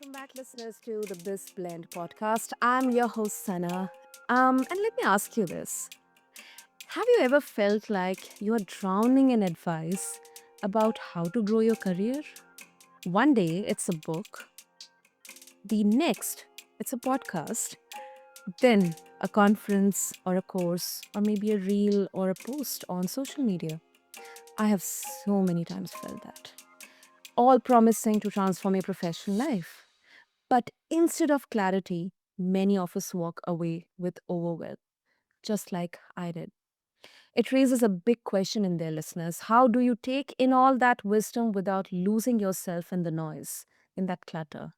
Welcome back, listeners, to the BizBlend podcast. I'm your host, Sana. And let me ask you this. Have you ever felt like you are drowning in advice about how to grow your career? One day it's a book, the next it's a podcast, then a conference or a course, or maybe a reel or a post on social media. I have so many times felt that. All promising to transform your professional life. But instead of clarity, many of us walk away with overwhelm, just like I did. It raises a big question in their listeners. How do you take in all that wisdom without losing yourself in the noise, in that clutter?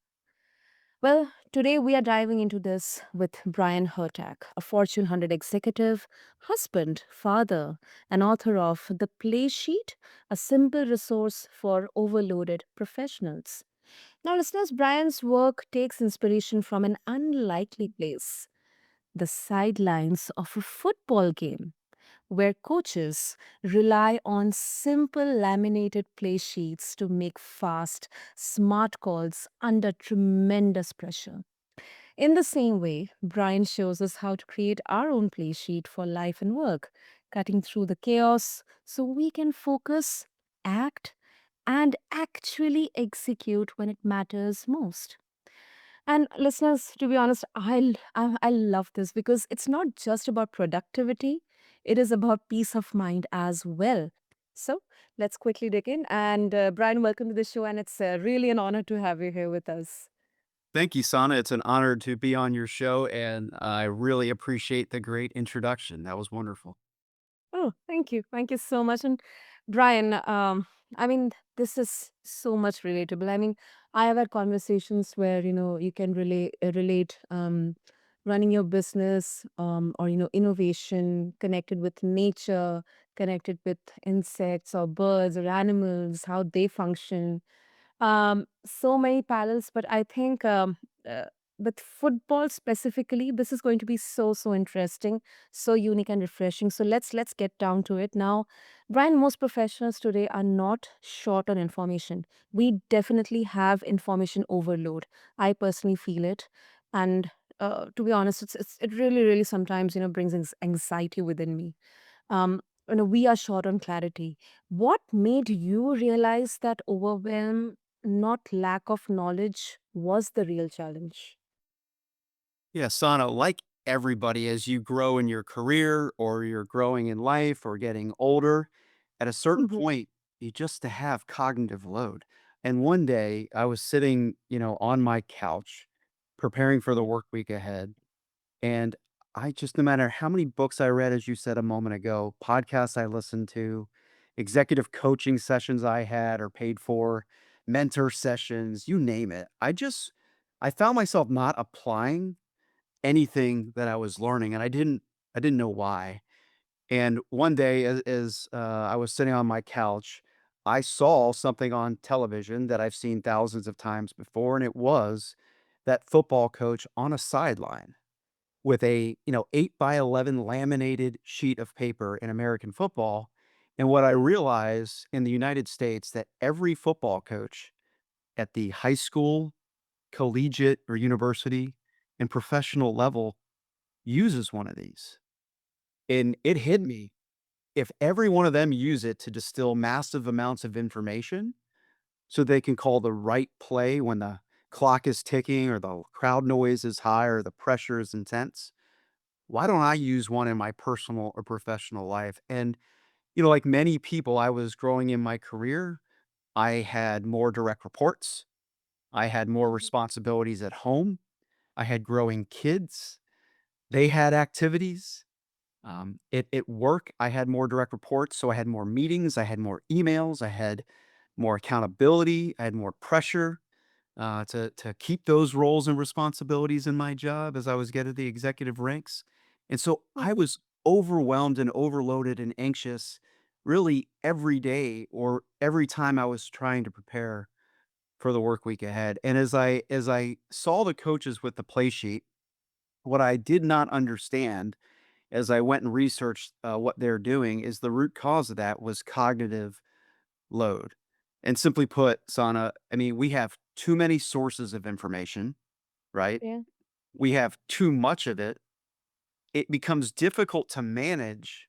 Well, today we are diving into this with Brian Hurtak, a Fortune 100 executive, husband, father, and author of The PlaySheet, a simple resource for overloaded professionals. Now, listeners, Brian's work takes inspiration from an unlikely place, the sidelines of a football game, where coaches rely on simple laminated play sheets to make fast, smart calls under tremendous pressure. In the same way, Brian shows us how to create our own play sheet for life and work, cutting through the chaos so we can focus, act, and actually execute when it matters most. And listeners, to be honest, I love this because it's not just about productivity, it is about peace of mind as well. So let's quickly dig in. And Brian, welcome to the show. And it's really an honor to have you here with us. Thank you, Sana. It's an honor to be on your show, and I really appreciate the great introduction. That was wonderful. Oh, thank you. Thank you so much. And Brian, I mean, this is so much relatable. I mean, I have had conversations where, you can relate running your business or, innovation connected with nature, connected with insects or birds or animals, how they function. So many parallels, but I think uh, with football specifically, this is going to be so interesting, so unique and refreshing. So let's get down to it now. Brian, most professionals today are not short on information. We definitely have information overload. I personally feel it, and to be honest, it really sometimes brings anxiety within me. um, we are short on clarity. What made you realize that overwhelm, not lack of knowledge, was the real challenge? Yeah, Sana, like everybody, as you grow in your career or you're growing in life or getting older, at a certain Mhm. point, you just to have cognitive load. And one day I was sitting, on my couch preparing for the work week ahead. And I just, no matter how many books I read, as you said a moment ago, podcasts I listened to, executive coaching sessions I had or paid for, mentor sessions, you name it. I found myself not applying anything that I was learning, and I didn't know why. And one day, as I was sitting on my couch, I saw something on television that I've seen thousands of times before, and it was that football coach on a sideline with a, 8 by 11 laminated sheet of paper in American football. And what I realized in the United States that every football coach at the high school, collegiate or university and professional level uses one of these. And it hit me. If every one of them use it to distill massive amounts of information so they can call the right play when the clock is ticking or the crowd noise is high or the pressure is intense, why don't I use one in my personal or professional life? And, like many people, I was growing in my career. I had more direct reports. I had more responsibilities at home. I had growing kids. They had activities. At work, I had more direct reports. So I had more meetings. I had more emails. I had more accountability. I had more pressure to keep those roles and responsibilities in my job as I was getting the executive ranks. And so I Mhm. was overwhelmed and overloaded and anxious really every day or every time I was trying to prepare for the work week ahead. And as I saw the coaches with the play sheet, what I did not understand as I went and researched what they're doing is the root cause of that was cognitive load. And simply put, Sana, I mean, we have too many sources of information, right? Yeah. We have too much of it. It becomes difficult to manage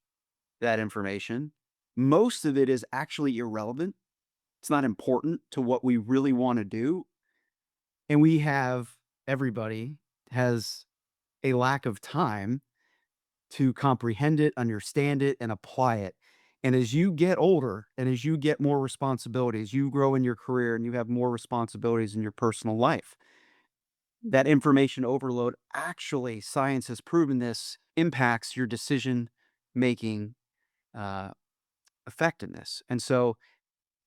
that information. Most of it is actually irrelevant. It's not important to what we really want to do. And we have everybody has a lack of time to comprehend it, understand it, and apply it. And as you get older and as you get more responsibilities, you grow in your career and you have more responsibilities in your personal life. That Mhm. information overload actually, science has proven this, impacts your decision making uh, effectiveness. And so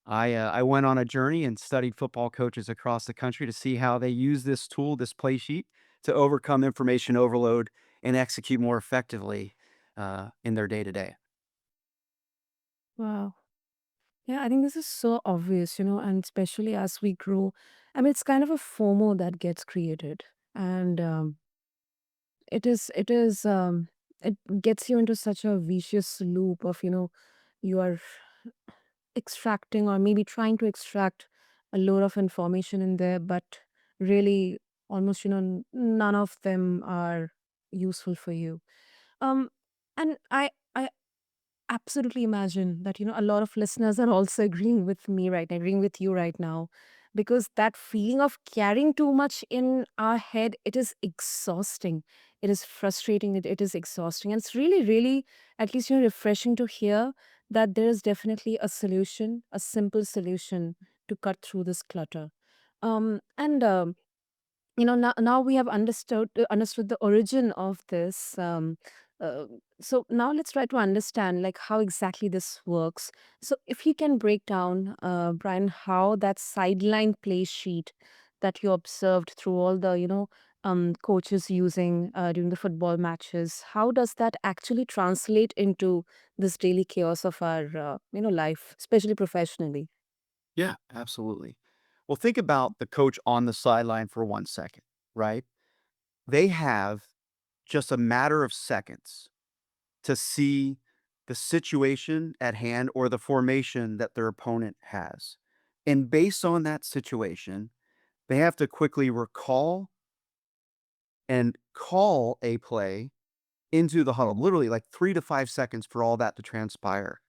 I went on a journey and studied football coaches across the country to see how they use this tool, this play sheet, to overcome information overload and execute more effectively in their day to day. Wow. Yeah, I think this is so obvious, and especially as we grow. I mean, it's kind of a FOMO that gets created. And it gets you into such a vicious loop of, you are extracting or maybe trying to extract a load of information in there, but really almost, none of them are useful for you. Um, and I absolutely imagine that, a lot of listeners are also agreeing with me right now, agreeing with you right now, because that feeling of carrying too much in our head, it is exhausting. It is frustrating. It is exhausting. And it's really, really, at least, refreshing to hear that there is definitely a solution, a simple solution to cut through this clutter. And now we have understood the origin of this, uh, so now let's try to understand like how exactly this works. So if you can break down, Brian, how that sideline play sheet that you observed through all the coaches using during the football matches, how does that actually translate into this daily chaos of our life, especially professionally? Yeah, absolutely. Well, think about the coach on the sideline for 1 second, right? They have just a matter of seconds to see the situation at hand or the formation that their opponent has. And based on that situation, they have to quickly recall and call a play into the huddle, Mhm. literally like 3 to 5 seconds for all that to transpire.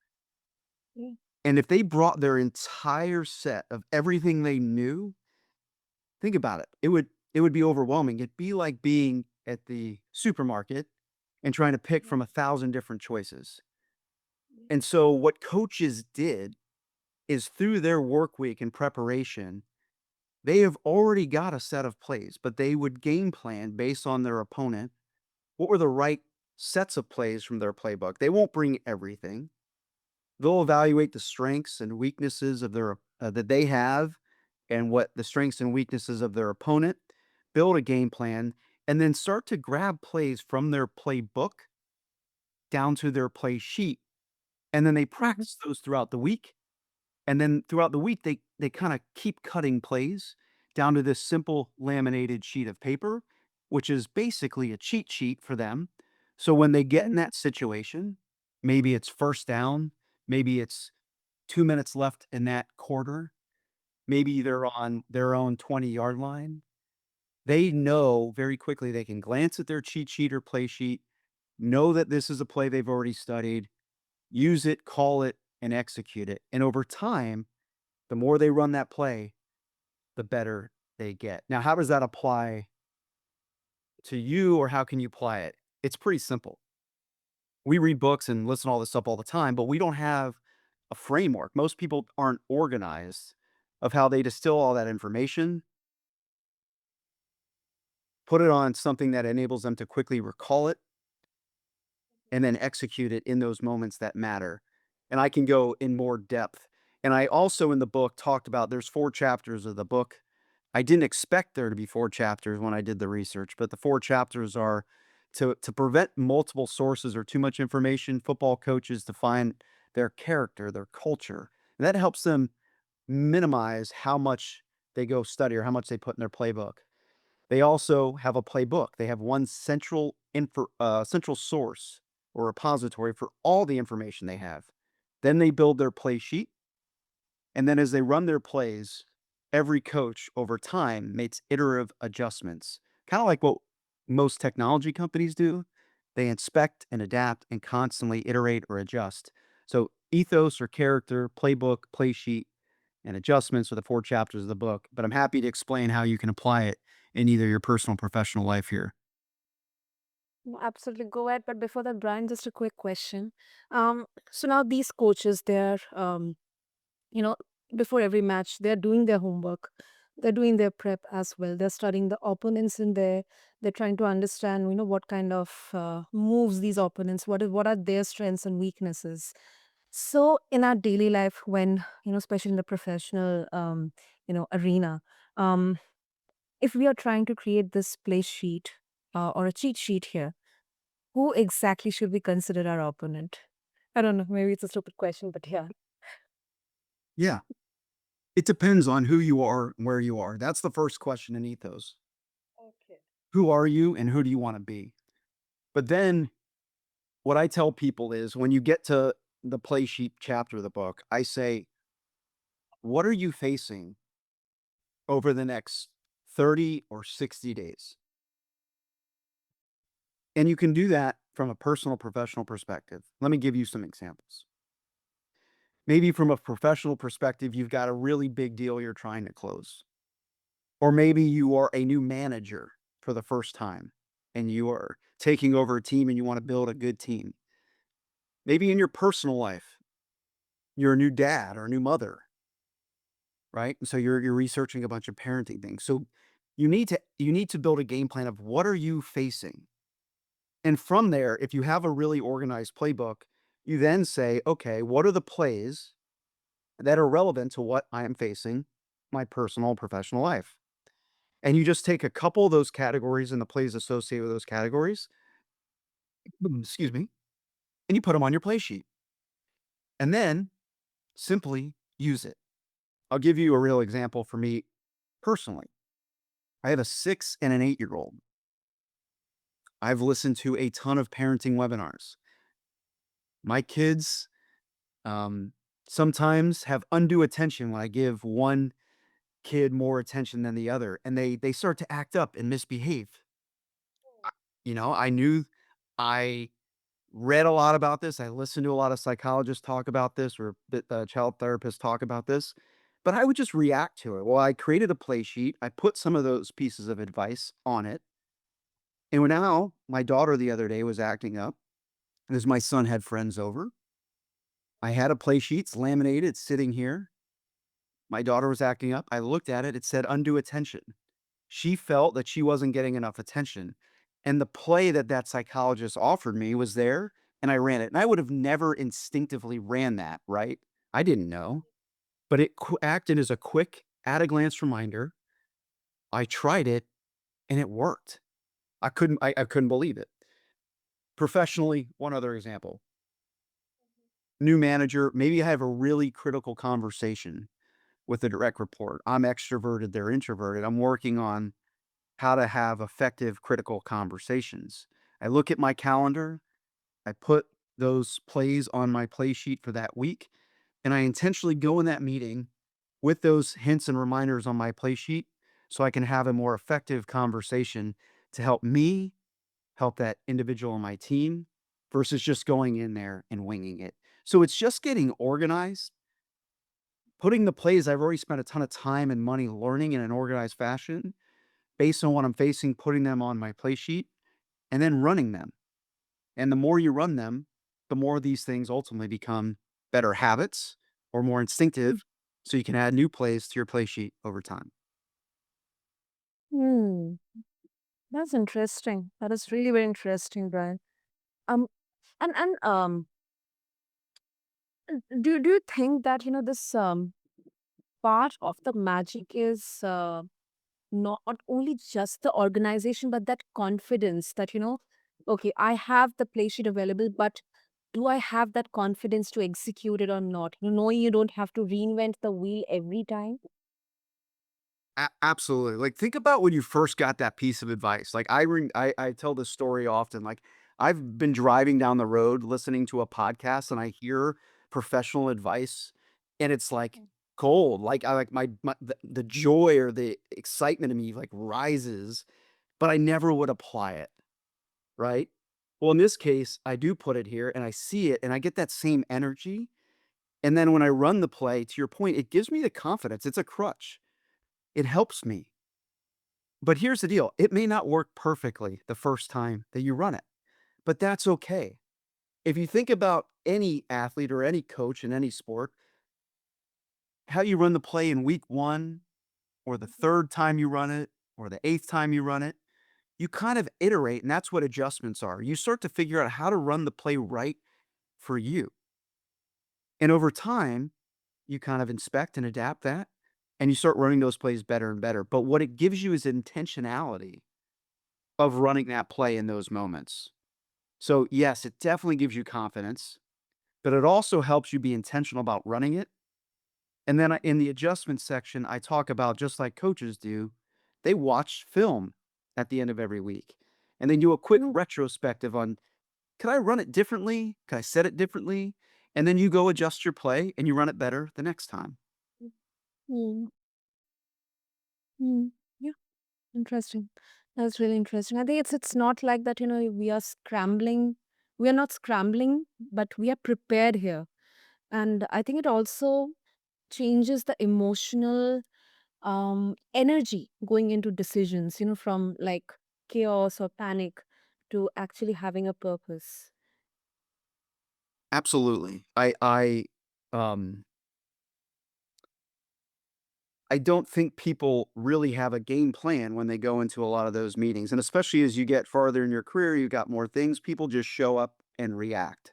Yeah. And if they brought their entire set of everything they knew, think about it. It would be overwhelming. It'd be like being at the supermarket and trying to pick from 1,000 different choices. And so what coaches did is through their work week and preparation, they have already got a set of plays, but they would game plan based on their opponent. What were the right sets of plays from their playbook? They won't bring everything. They'll evaluate the strengths and weaknesses of their that they have and what the strengths and weaknesses of their opponent, build a game plan, and then start to grab plays from their playbook down to their play sheet. And then they Mhm. practice those throughout the week. And then throughout the week, they kind of keep cutting plays down to this simple laminated sheet of paper, which is basically a cheat sheet for them. So when they get in Mhm. that situation, maybe it's first down, maybe it's 2 minutes left in that quarter, maybe they're on their own 20-yard line. They know very quickly they can glance at their cheat sheet or play sheet, know that this is a play they've already studied, use it, call it, and execute it. And over time, the more they run that play, the better they get. Now, how does that apply to you or how can you apply it? It's pretty simple. We read books and listen to all this stuff all the time, but we don't have a framework. Most people aren't organized of how they distill all that information, put it on something that enables them to quickly recall it, and then execute it in those moments that matter. And I can go in more depth. And I also in the book talked about there's 4 chapters of the book. I didn't expect there to be 4 chapters when I did the research, but the 4 chapters are to prevent multiple sources or too much information, football coaches define their character, their culture. And that helps them minimize how much they go study or how much they put in their playbook. They also have a playbook. They have one central source or repository for all the information they have. Then they build their play sheet, and then as they run their plays, every coach over time makes iterative adjustments, kind of like what most technology companies do. They inspect and adapt and constantly iterate or adjust. So, ethos or character, playbook, play sheet, and adjustments are the four chapters of the book. But I'm happy to explain how you can apply it in either your personal or professional life here. No, absolutely, go ahead. But before that, Brian, just a quick question. So now these coaches, they're you know, before every match, they're doing their homework. They're doing their prep as well. They're studying the opponents in there. They're trying to understand, what kind of moves these opponents, what are their strengths and weaknesses. So in our daily life, when, especially in the professional, arena, um, if we are trying to create this play sheet or a cheat sheet here, who exactly should we consider our opponent? I don't know. Maybe it's a stupid question, but yeah. Yeah. It depends on who you are and where you are. That's the first question in ethos. Okay. Who are you and who do you want to be? But then what I tell people is when you get to the play sheet chapter of the book, I say, what are you facing over the next 30 or 60 days? And you can do that from a personal, professional perspective. Let me give you some examples. Maybe from a professional perspective, you've got a really big deal you're trying to close. Or maybe you are a new manager for the first time and you are taking over a team and you want to build a good team. Maybe in your personal life, you're a new dad or a new mother, right? And so you're researching a bunch of parenting things. So you need to build a game plan of what are you facing. And from there, if you have a really organized playbook, you then say, okay, what are the plays that are relevant to what I am facing my personal and professional life? And you just take a couple of those categories and the plays associated with those categories, excuse me, and you put them on your play sheet. And then simply use it. I'll give you a real example for me personally. I have a 6 and an 8-year-old. I've listened to a ton of parenting webinars. My kids, um, sometimes have undue attention when I give one kid more attention than the other, and they start to act up and misbehave. I knew I read a lot about this. I listened to a lot of psychologists talk about this or child therapists talk about this, but I would just react to it. Well, I created a play sheet. I put some of those pieces of advice on it. And now my daughter the other day was acting up as my son had friends over. I had a play sheet, it's laminated, it's sitting here. My daughter was acting up. I looked at it, it said undue attention. She felt that she wasn't getting enough attention. And the play that that psychologist offered me was there, and I ran it. And I would have never instinctively ran that, right? I didn't know, but it acted as a quick, at a glance reminder. I tried it, and it worked. I couldn't believe it. Professionally, one other example. New manager, maybe I have a really critical conversation with a direct report. I'm extroverted, they're introverted. I'm working on how to have effective critical conversations. I look at my calendar, I put those plays on my play sheet for that week, and I intentionally go in that meeting with those hints and reminders on my play sheet so I can have a more effective conversation to help me help that individual on my team versus just going in there and winging it. So it's just getting organized, putting the plays I've already spent a ton of time and money learning in an organized fashion based on what I'm facing, putting them on my play sheet and then running them. And the more you run them, the more these things ultimately become better habits or more instinctive. So you can add new plays to your play sheet over time. Hmm. That's interesting. That is really very interesting, Brian. Um, and do you think that this part of the magic is not only just the organization, but that confidence that okay, I have the play sheet available, but do I have that confidence to execute it or not? Knowing you don't have to reinvent the wheel every time. Absolutely. Like, think about when you first got that piece of advice. Like, I tell this story often. Like, I've been driving down the road listening to a podcast and I hear professional advice, and it's like cold. Like I like my the joy or the excitement in me like rises, but I never would apply it, right? Well, in this case, I do put it here and I see it and I get that same energy. And then when I run the play, to your point, it gives me the confidence. It's a crutch. It helps me. But here's the deal. It may not work perfectly the first time that you run it, but that's okay. If you think about any athlete or any coach in any sport, how you run the play in week 1 or the 3rd time you run it or the 8th time you run it, you kind of iterate, and that's what adjustments are. You start to figure out how to run the play right for you. And over time, you kind of inspect and adapt that, and you start running those plays better and better. But what it gives you is intentionality of running that play in those moments. So, yes, it definitely gives you confidence, but it also helps you be intentional about running it. And then in the adjustment section, I talk about just like coaches do, they watch film at the end of every week and they do a quick Mm, retrospective on, can I run it differently? Can I set it differently? And then you go adjust your play and you run it better the next time. mm, mm. Yeah, interesting. That's really interesting. I think it's not like that, we are scrambling. We are not scrambling, but we are prepared here. And I think it also changes the emotional energy going into decisions, from like chaos or panic to actually having a purpose. Absolutely. Um, I don't think people really have a game plan when they go into a lot of those meetings, and especially as you get farther in your career, you got more things, people just show up and react,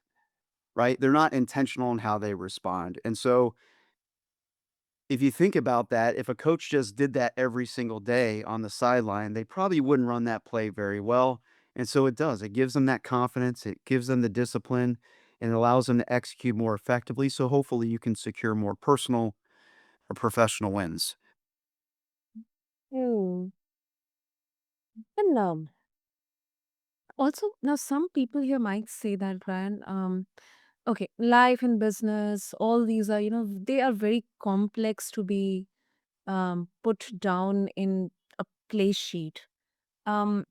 right? They're not intentional in how they respond, and so, if you think about that, if a coach just did that every single day on the sideline, they probably wouldn't run that play very well, and so it does. It gives them that confidence, it gives them the discipline, and it allows them to execute more effectively, so hopefully you can secure more personal or professional wins. Hmm. And also, now some people here might say that, Brian, okay, life and business, all these are, they are very complex to be put down in a play sheet. Um,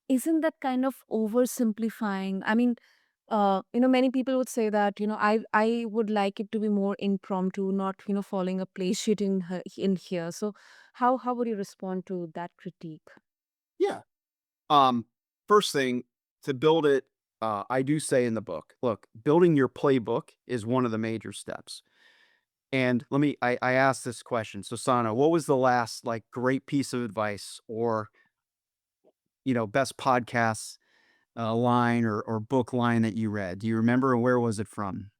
isn't that kind of oversimplifying? I mean, many people would say that, I would like it to be more impromptu, not, following a play sheet in here. So how would you respond to that critique? Yeah. Um, First thing to build it, I do say in the book, look, building your playbook is one of the major steps. And I asked this question. So Sana, what was the last like great piece of advice or, best podcast line or book line that you read? Do you remember and where was it from?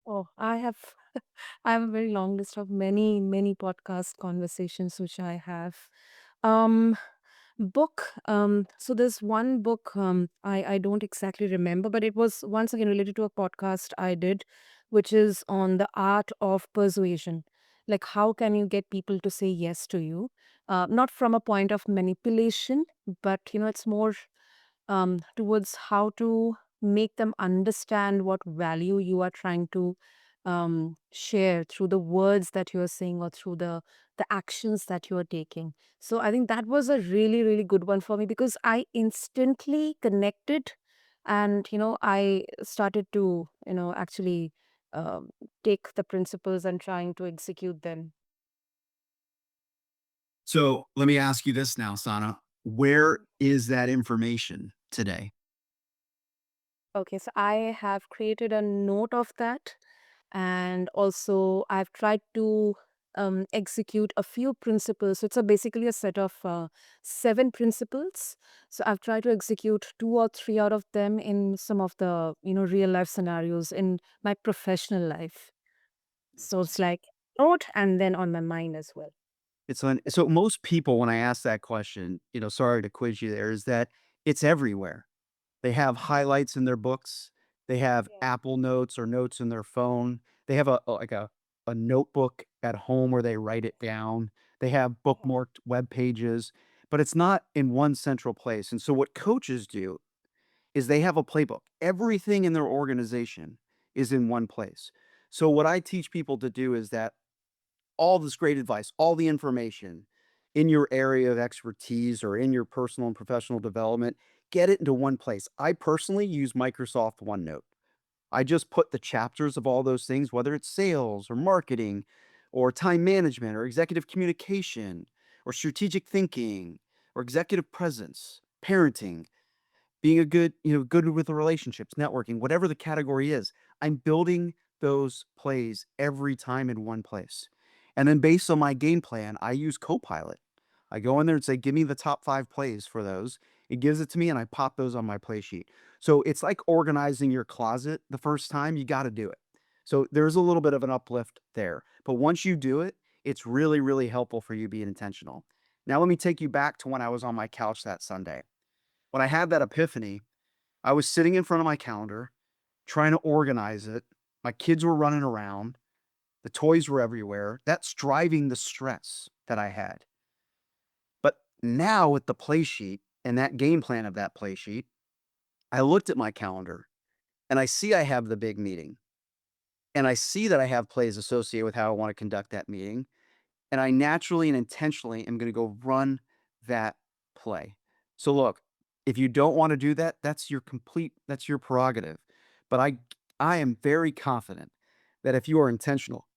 Oh, I have I have a very long list of many, many podcast conversations which I have. Um, book. So there's one book. I don't exactly remember, but it was once again related to a podcast I did, which is on the art of persuasion. Like, how can you get people to say yes to you? Not from a point of manipulation, but it's more towards how to make them understand what value you are trying to share through the words that you're saying or through the actions that you're taking. So I think that was a really, really good one for me because I instantly connected and I started to actually um, take the principles and trying to execute them. So let me ask you this now, Sana. Where is that information today? Okay, so I have created a note of that. And also, I've tried to execute a few principles. So it's basically a set of 7 principles. So I've tried to execute 2 or 3 out of them in some of the real life scenarios in my professional life. So it's like note and then on my mind as well. It's on so most people when I ask that question, sorry to quiz you there, is that it's everywhere. They have highlights in their books. They have Yeah. Apple Notes or notes in their phone. They have a notebook at home where they write it down. They have bookmarked web pages, but it's not in one central place. And so what coaches do is they have a playbook. Everything in their organization is in one place. So what I teach people to do is that all this great advice, all the information in your area of expertise or in your personal and professional development, get it into one place. I personally use Microsoft OneNote. I just put the chapters of all those things, whether it's sales or marketing or time management or executive communication or strategic thinking or executive presence, parenting, being a good, good with the relationships, networking, whatever the category is, I'm building those plays every time in one place. And then based on my game plan, I use Copilot. I go in there and say, give me the top 5 plays for those. It gives it to me and I pop those on my play sheet. So it's like organizing your closet the first time, you got to do it. So there's a little bit of an uplift there. But once you do it, it's really, really helpful for you being intentional. Now, let me take you back to when I was on my couch that Sunday. When I had that epiphany, I was sitting in front of my calendar, trying to organize it. My kids were running around. The toys were everywhere. That's driving the stress that I had. But now with the play sheet and that game plan of that play sheet, I looked at my calendar and I see I have the big meeting. And I see that I have plays associated with how I want to conduct that meeting. And I naturally and intentionally am going to go run that play. So look, if you don't want to do that, that's your prerogative. But I am very confident that if you are intentional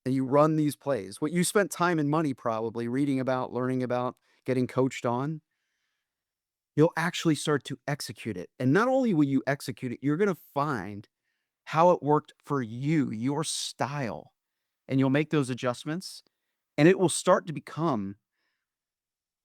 and you run these plays, what you spent time and money probably reading about, learning about, getting coached on, you'll actually start to execute it. And not only will you execute it, you're going to find how it worked for you, your style, and you'll make those adjustments and it will start to become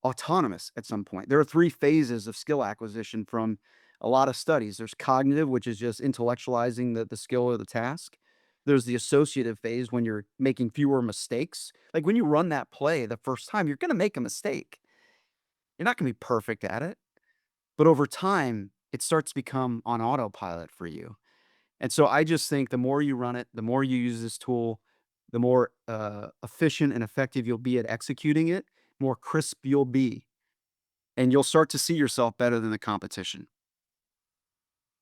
autonomous at some point. There are 3 phases of skill acquisition from a lot of studies. There's cognitive, which is just intellectualizing the skill or the task. There's the associative phase when you're making fewer mistakes. Like when you run that play the first time, you're gonna make a mistake. You're not gonna be perfect at it, but over time, it starts to become on autopilot for you. And so I just think the more you run it, the more you use this tool, the more efficient and effective you'll be at executing it, more crisp you'll be, and you'll start to see yourself better than the competition.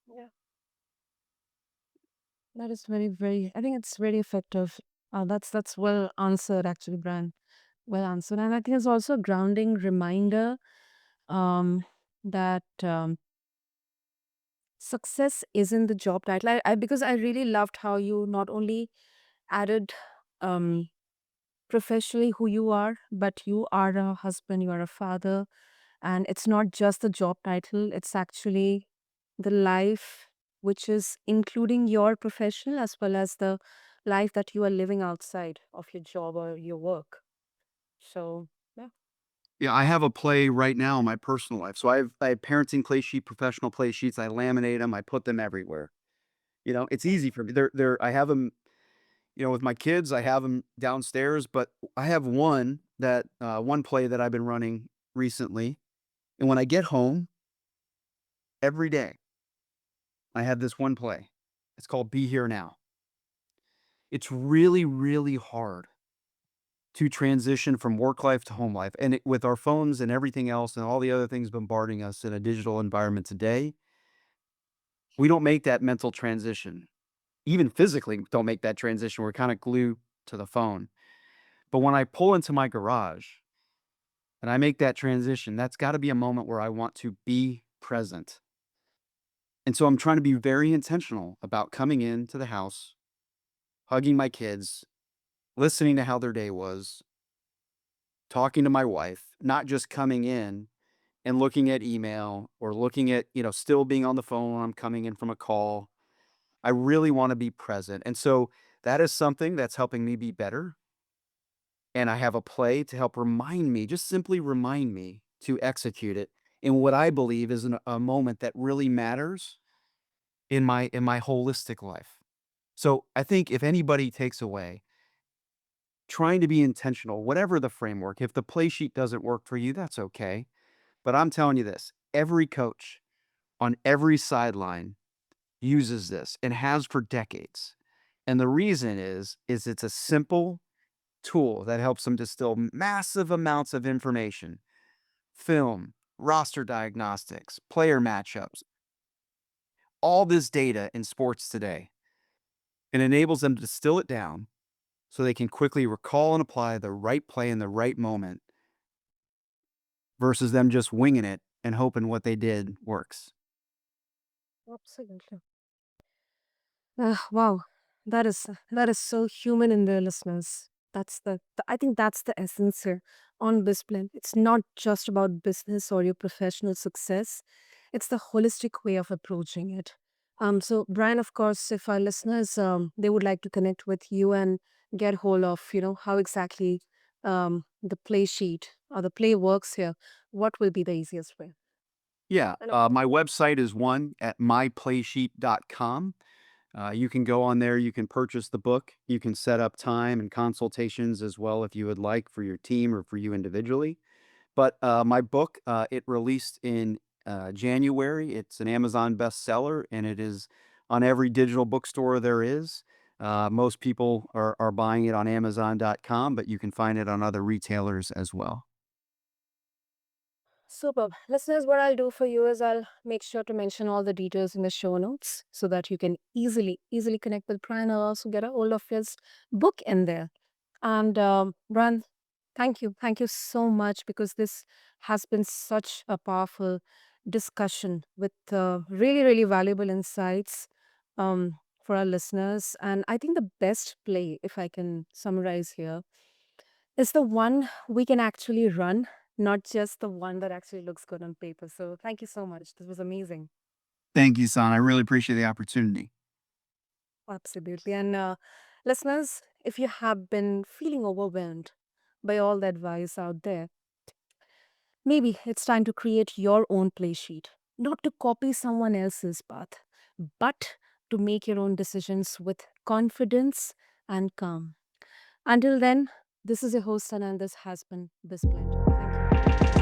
Yeah, that is very, very. I think it's very effective. That's well answered, actually, Brian. Well answered, and I think it's also a grounding reminder that success isn't the job title. I because I really loved how you not only added um, professionally who you are, but you are a husband, you are a father, and it's not just the job title, it's actually the life which is including your profession as well as the life that you are living outside of your job or your work. So, yeah. Yeah, I have a play right now in my personal life. So I have parenting play sheet, professional play sheets. I laminate them. I put them everywhere. It's easy for me. They're I have them. With my kids, I have them downstairs. But I have one play that I've been running recently. And when I get home every day, I have this one play. It's called "Be Here Now." It's really, really hard to transition from work life to home life. And with our phones and everything else and all the other things bombarding us in a digital environment today, we don't make that mental transition. Even physically, don't make that transition. We're kind of glued to the phone. But when I pull into my garage and I make that transition, that's got to be a moment where I want to be present. And so I'm trying to be very intentional about coming into the house, hugging my kids, listening to how their day was, talking to my wife, not just coming in and looking at email or looking at, still being on the phone when I'm coming in from a call. I really want to be present. And so that is something that's helping me be better. And I have a play to help remind me, just simply remind me to execute it in what I believe is a moment that really matters in my holistic life. So I think if anybody takes away trying to be intentional, whatever the framework, if the play sheet doesn't work for you, that's okay. But I'm telling you this, every coach on every sideline uses this and has for decades. And the reason is it's a simple tool that helps them distill massive amounts of information, film, roster diagnostics, player matchups, all this data in sports today. It enables them to distill it down so they can quickly recall and apply the right play in the right moment versus them just winging it and hoping what they did works. Absolutely. Wow, that is so human in there, listeners. That's I think that's the essence here on BizBlend. It's not just about business or your professional success. It's the holistic way of approaching it. So Brian, of course, if our listeners they would like to connect with you and get hold of, how exactly the play sheet or the play works here, what will be the easiest way? Yeah, And of my website is one at myplaysheet.com. You can go on there, you can purchase the book, you can set up time and consultations as well if you would like for your team or for you individually. But my book, it released in January. It's an Amazon bestseller, and it is on every digital bookstore there is. Most people are buying it on Amazon.com, but you can find it on other retailers as well. Superb. Listeners, what I'll do for you is I'll make sure to mention all the details in the show notes so that you can easily connect with Brian. I'll also get a hold of his book in there. And Brian, thank you. Thank you so much because this has been such a powerful discussion with really valuable insights for our listeners. And I think the best play, if I can summarize here, is the one we can actually run, not just the one that actually looks good on paper. So thank you so much. This was amazing. Thank you, son. I really appreciate the opportunity. Absolutely. And listeners, if you have been feeling overwhelmed by all the advice out there, maybe it's time to create your own play sheet, not to copy someone else's path, but to make your own decisions with confidence and calm. Until then, this is your host, and this has been BizBlend. Thank you.